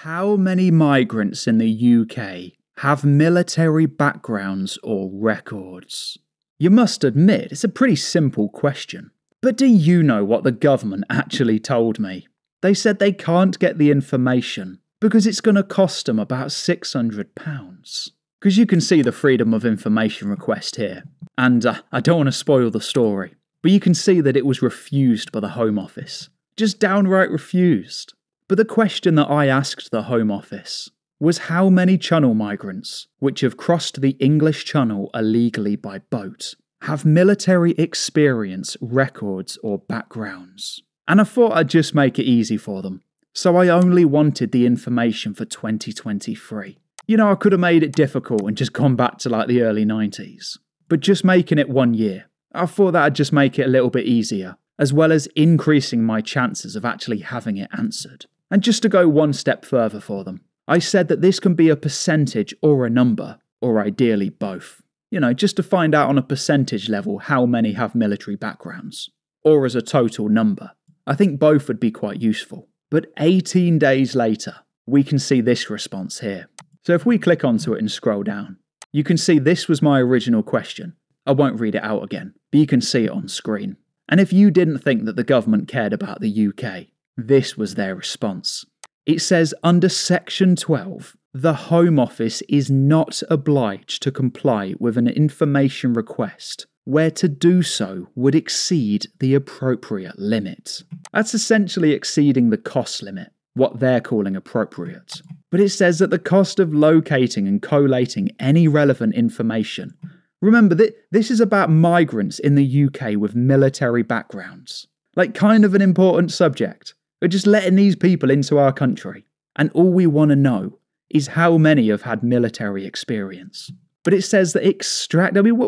How many migrants in the UK have military backgrounds or records? You must admit, it's a pretty simple question. But do you know what the government actually told me? They said they can't get the information because it's going to cost them about £600. Because you can see the Freedom of Information request here. And I don't want to spoil the story, but you can see that it was refused by the Home Office. Just downright refused. But the question that I asked the Home Office was how many Channel migrants, which have crossed the English Channel illegally by boat, have military experience, records or backgrounds. And I thought I'd just make it easy for them. So I only wanted the information for 2023. You know, I could have made it difficult and just gone back to like the early 90s. But just making it 1 year, I thought that'd just make it a little bit easier, as well as increasing my chances of actually having it answered. And just to go one step further for them, I said that this can be a percentage or a number, or ideally both. You know, just to find out on a percentage level how many have military backgrounds, or as a total number. I think both would be quite useful. But 18 days later, we can see this response here. So if we click onto it and scroll down, you can see this was my original question. I won't read it out again, but you can see it on screen. And if you didn't think that the government cared about the UK, this was their response. It says, under Section 12, the Home Office is not obliged to comply with an information request where to do so would exceed the appropriate limit. That's essentially exceeding the cost limit, what they're calling appropriate. But it says that the cost of locating and collating any relevant information. Remember that this is about migrants in the UK with military backgrounds. Like kind of an important subject. We're just letting these people into our country. And all we want to know is how many have had military experience. But it says that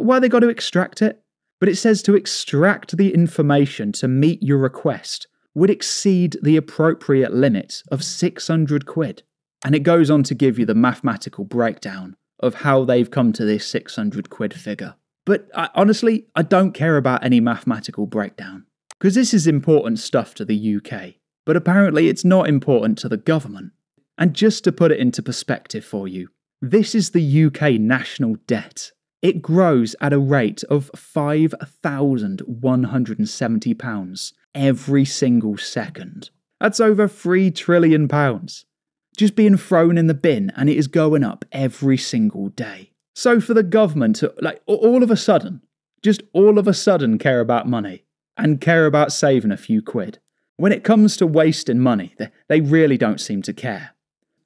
why they got to extract it? But it says to extract the information to meet your request would exceed the appropriate limit of 600 quid. And it goes on to give you the mathematical breakdown of how they've come to this 600 quid figure. But honestly, I don't care about any mathematical breakdown. Because this is important stuff to the UK. But apparently it's not important to the government. And just to put it into perspective for you, this is the UK national debt. It grows at a rate of £5,170 every single second. That's over £3 trillion. Just being thrown in the bin, and it is going up every single day. So for the government to, all of a sudden care about money and care about saving a few quid. When it comes to wasting money, they really don't seem to care.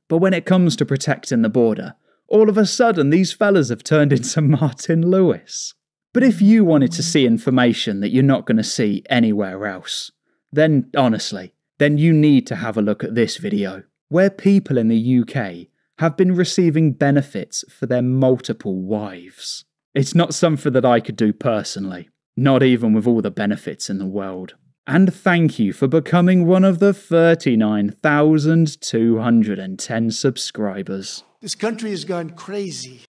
But when it comes to protecting the border, all of a sudden these fellas have turned into Martin Lewis. But if you wanted to see information that you're not going to see anywhere else, then honestly, you need to have a look at this video, where people in the UK have been receiving benefits for their multiple wives. It's not something that I could do personally, not even with all the benefits in the world. And thank you for becoming one of the 39,210 subscribers. This country has gone crazy.